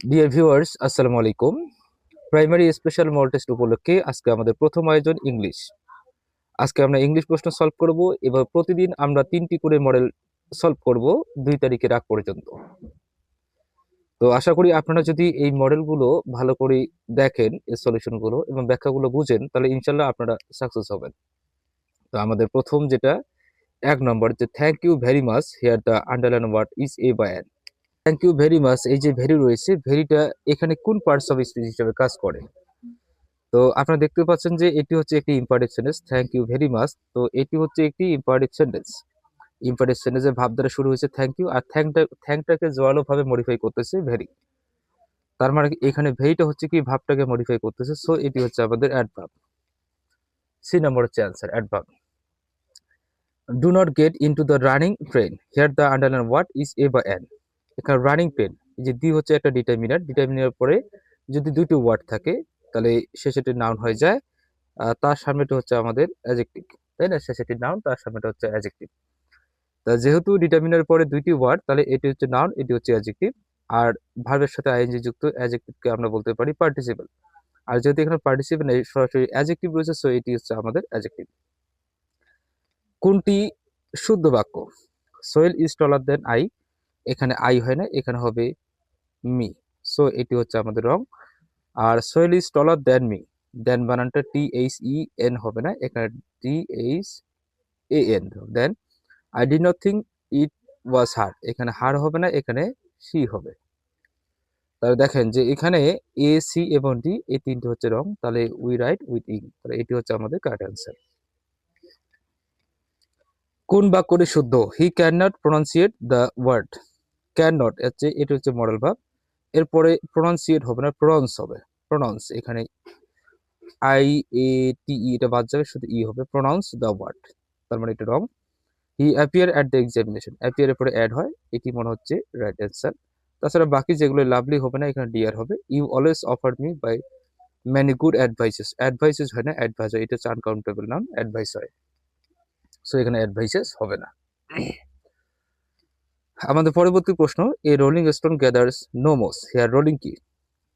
Dear viewers, আসসালামু আলাইকুম। Primary special model test উপলক্ষে আজকে আমাদের প্রথম আয়োজন ইংলিশ। আজকে আমরা ইংলিশ প্রশ্ন সলভ করব। এবার প্রতিদিন আমরা 3টি করে মডেল সলভ করব 2 তারিখের আগ পর্যন্ত। তো আশা করি আপনারা যদি এই মডেলগুলো ভালো করে দেখেন, এই সলিউশনগুলো এবং ব্যাখ্যাগুলো বুঝেন, তাহলে ইনশাল্লাহ আপনারা সাকসেস হবেন। তো আমাদের প্রথম যেটা 1 নম্বর, যে thank you very much here the underline word is a by an. Thank you very much, এই যে ভেরি রয়েছে, ভেরিটা এখানে কোন পার্টস অফ স্পিচ হিসেবে কাজ করে? তো আপনারা দেখতে পাচ্ছেন যে এটি হচ্ছে একটি imperative sentence, thank you very much. তো এটি হচ্ছে একটি ইম্পারেটিভ সেন্টেন্স। ইম্পারেটিভ সেন্টেন্সের ভাব দ্বারা শুরু হয়েছে থ্যাংক ইউ, আর থ্যাংকটাকে জোরালো ভাবে মডিফাই করতেছে ভেরি। তার মানে এখানে ভেরিটা হচ্ছে কি ভাবটাকে মডিফাই করতেছে, সো এটি হচ্ছে আমাদের অ্যাডভার্ব। সি নাম্বার হচ্ছে answer, adverb. Do not get into the running train here the underline word is a বা অ্যান। এখানে রানিং ট্রেন, এই যে দি হচ্ছে একটা ডিটারমিনার, ডিটারমিনার পরে যদি দুটি ওয়ার্ড থাকে তাহলে শেষেটি নাউন হয়ে যায়। তার সামনেটা হচ্ছে আমাদের অ্যাডজেক্টিভ, তাই না? শেষেরটি নাউন, তার সামনেটা হচ্ছে অ্যাডজেক্টিভ। তা যেহেতু ডিটারমিনার পরে দুইটি ওয়ার্ড, তাহলে এটি হচ্ছে নাউন, এটি হচ্ছে অ্যাডজেক্টিভ। আর ভার্বের সাথে আইএনজি যুক্ত অ্যাডজেক্টিভকে আমরা বলতে পারি পার্টিসিপল। আর যেহেতু এখানে পার্টিসিপল নেই, সরাসরি অ্যাডজেক্টিভ রয়েছে, সো এটি হচ্ছে আমাদের অ্যাডজেক্টিভ। কোনটি শুদ্ধ বাক্য? Soyel is taller then I, এখানে আই হয় না, এখানে হবে মি, সো এটি হচ্ছে আমাদের রং। আর Soyel is taller than me, দেন বানানটা THEN হবে না, এখানে THAN। Then I did not think it was her, এখানে হার হবে না, এখানে সি হবে। তাহলে দেখেন যে এখানে A, C এবং D এই তিনটে হচ্ছে রং, তাহলে উই রাইট উইথ ইং, তাহলে এটি হচ্ছে আমাদের কারেক্ট অ্যান্সার। কোন বাক্যটি শুদ্ধ? He can not pronounce the word. Can not হচ্ছে, এটি হচ্ছে মডেল ভার্ব। এরপরে প্রনাউন্সিয়েট হবে না, প্রনাউন্স হবে। প্রনাউন্স, এখানে IATE এটা বাদ যাবে, শুধু ই হবে। প্রনাউন্স দ্য ওয়ার্ড, তার মানে এটা wrong. He appear at the examination, appear এর পরে অ্যাড হয়, এটি মনে হচ্ছে রাইট অ্যান্সার। তাছাড়া বাকি যেগুলো লাভলি হবে না, এখানে ডিয়ার হবে। You always offered me by many good advices, advices হয় না, অ্যাডভাইস হয়, এটা হচ্ছে আনকাউন্টেবল নাউন, অ্যাডভাইস হয়, সো এখানে অ্যাডভাইসেস হবে না। আমাদের পরবর্তী প্রশ্ন, a rolling stone gathers no moss here, rolling কি?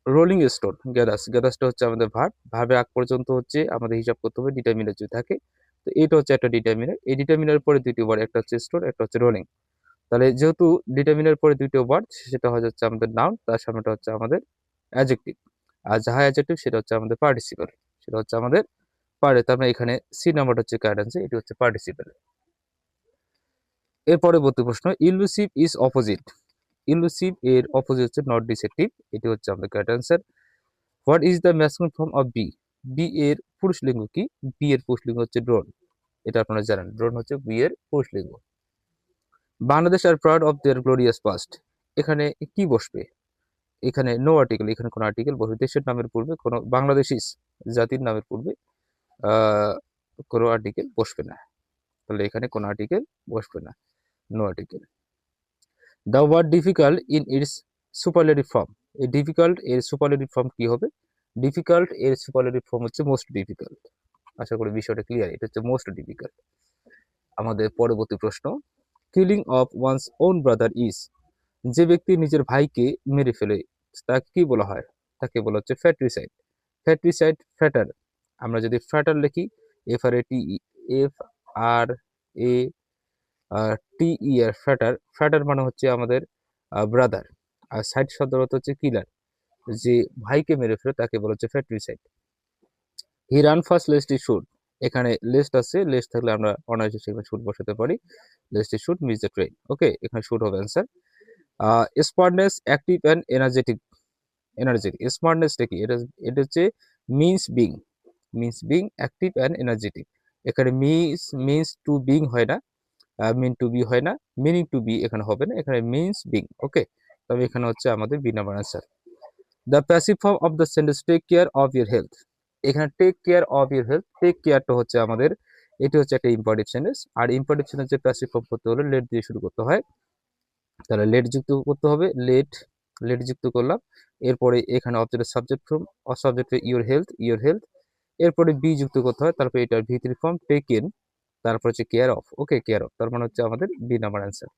রোলিং স্টোন গ্যাদার্স, গ্যাদার্সটা হচ্ছে আমাদের ভার্ব, ভার্বে আগ পর্যন্ত হচ্ছে আমাদের হিসাব করতে হবে ডিটারমিনার যদি থাকে। তো এটা হচ্ছে একটা ডিটারমিনার, এই ডিটারমিনার পরে দুইটি ওয়ার্ড, একটা হচ্ছে স্টোন, একটা হচ্ছে রোলিং। তাহলে যেহেতু ডিটারমিনার পরে দুইটি ওয়ার্ড, সেটা হয়ে যাচ্ছে আমাদের নাউন, তার সামনেটা হচ্ছে আমাদের অ্যাডজেক্টিভ। আর যাহা অ্যাডজেক্টিভ সেটা হচ্ছে আমাদের পার্টিসিপল, সেটা হচ্ছে আমাদের পারে। তার মানে এখানে সি নাম্বারটা হচ্ছে কারেক্ট অ্যান্সার, এটি হচ্ছে পার্টিসিপল। এর পরবর্তী প্রশ্ন, ইলুসিভ ইজ অপোজিট। ইলুসিভ এর অপোজিট হচ্ছে নট ডিসেপটিভ, এটি হচ্ছে আমাদের correct answer. What is the masculine form of bee? Bee এর পুরুষলিঙ্গ কি? বি এর পুরুষলিঙ্গ হচ্ছে ড্রোন, এটা আপনারা জানেন, ড্রোন হচ্ছে বি এর পুরুষলিঙ্গ। Bangladesh are proud of their glorious past, এখানে কি বসবে? এখানে নো আর্টিকেল, এখানে কোনো আর্টিকেল বসবে। দেশের নামের পূর্বে কোনো, বাংলাদেশি জাতির নামের পূর্বে আহ কোনো আর্টিকেল বসবে না, তাহলে এখানে কোনো আর্টিকেল বসবে না, no article. The word difficult in its superlative form, এই ডিফিকাল্ট এর সুপারলেটিভ ফর্ম কি হবে? ডিফিকাল্ট এর সুপারলেটিভ ফর্ম হচ্ছে মোস্ট ডিফিকাল্ট। আশা করি বিষয়টা ক্লিয়ার, এটা হচ্ছে মোস্ট ডিফিকাল্ট। আমাদের পরবর্তী প্রশ্ন, killing of one's own brother is, যে ব্যক্তি নিজের ভাইকে মেরে ফেলে তাকে কি বলা হয়? তাকে বলা হচ্ছে ফ্যাট্রিসাইড। ফ্যাট্রিসাইড, ফ্যাটার, আমরা যদি ফ্যাটার লিখি, FRATER ফ্যাটার, ফ্যাটার মানে হচ্ছে আমাদের ব্রাদার। আর সাইড শব্দের অর্থ হচ্ছে কিলার, যে ভাইকে মেরে ফেলে তাকে বলা হচ্ছে fratricide. He ran fast lest is should, এখানে লেস্ট আছে, লেস্ট থাকলে আমরা অনায়াসে সেখানে শুড বসাতে পারি। Lest is should miss the train, okay, এখানে শুড হবে answer. Smartness, active and energetic. Energetic, স্মার্টনেসটা কি? এটা এটা হচ্ছে means being, means being active and energetic. এখানে মিন্স টু বিং হয় না, মিন টু বি হয় না, মিনিং টু বি এখানে হবে না, এখানে মিন্স বিং, ওকে। তবে এখানে হচ্ছে আমাদের B number answer. The passive form of the sentence take care of your health, এখানে take care of your health, take কেয়ারটা হচ্ছে আমাদের, এটি হচ্ছে একটা ইম্পারেটিভ সেন্টেন্স। আর ইম্পারেটিভ সেন্টেন্সের প্যাসিভ ফর্ম করতে হলে লেট দিয়ে শুরু করতে হয়, তাহলে লেট যুক্ত করতে হবে, লেট, লেট যুক্ত করলাম। এরপরে এখানে অবজেক্টের সাবজেক্ট ফর্ম, সাবজেক্টে ইউর হেলথ, ইউর হেলথ। এরপরে বি যুক্ত করতে হয়, তারপরে এটার V3 ফর্ম টেক ইন, তারপর হচ্ছে care of, okay, care of, তার মানে হচ্ছে আমাদের বি নাম্বার অ্যান্সার।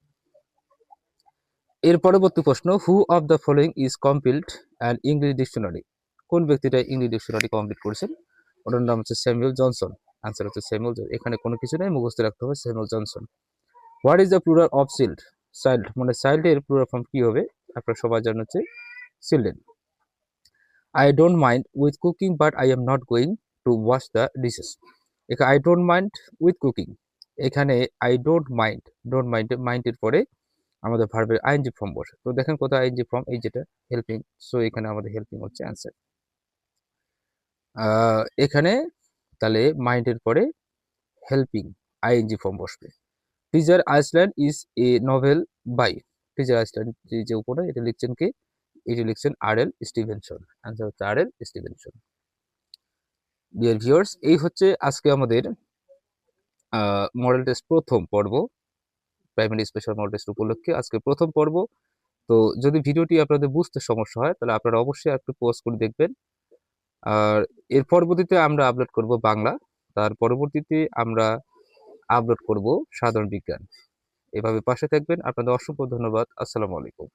এর পরবর্তী প্রশ্ন, হু of the following is complete and English dictionary? কোন ব্যক্তিটা ইংলিশ ডিকশনারি কমপ্লিট করেছেন? ওটার নাম হচ্ছে স্যামুয়েল জনসন। আনসার হচ্ছে স্যামুয়েল জনসন। এখানে কোনো কিছু নেই, মুখস্থ রাখতে হবে Samuel Johnson. What is the plural of child? Child মানে চাইল্ডের প্লুরাল ফর্ম কি হবে? আপনারা সবাই জানেন হচ্ছে children. I don't mind with cooking but I am not going to wash the dishes. এখানে I don't mind with cooking, এখানে I don't মাইন্ডের পরে আমাদের ভার্বের আইএনজি ফর্ম বসে। তো দেখেন কোথায় আইএনজি ফর্ম, এই যেটা হেল্পিং, সো এখানে আমাদের হেল্পিং হচ্ছে অ্যান্সার। এখানে তাহলে মাইন্ডের পরে হেল্পিং আইএনজি ফর্ম বসবে। Treasure island is a novel by, treasure island যে উপরে এটা লিখছেন কে? এটি লিখছেন আর.এল. স্টিভেনসন। অ্যান্সার হচ্ছে আর.এল. স্টিভেনসন। ডিয়ার ভিউয়ার্স, এই হচ্ছে আজকে আমাদের মডেল টেস্ট প্রথম পর্ব, প্রাইমারি স্পেশাল মডেল টেস্ট উপলক্ষে আজকে প্রথম পর্ব। তো যদি ভিডিওটি আপনাদের বুঝতে সমস্যা হয় তাহলে আপনারা অবশ্যই একটু পজ করে দেখবেন। আর এর পরবর্তীতে আমরা আপলোড করব বাংলা, তার পরবর্তীতে আমরা আপলোড করব সাধারণ বিজ্ঞান। এভাবে পাশে থাকবেন। আপনাদের অসংখ্য ধন্যবাদ। আসসালামু আলাইকুম।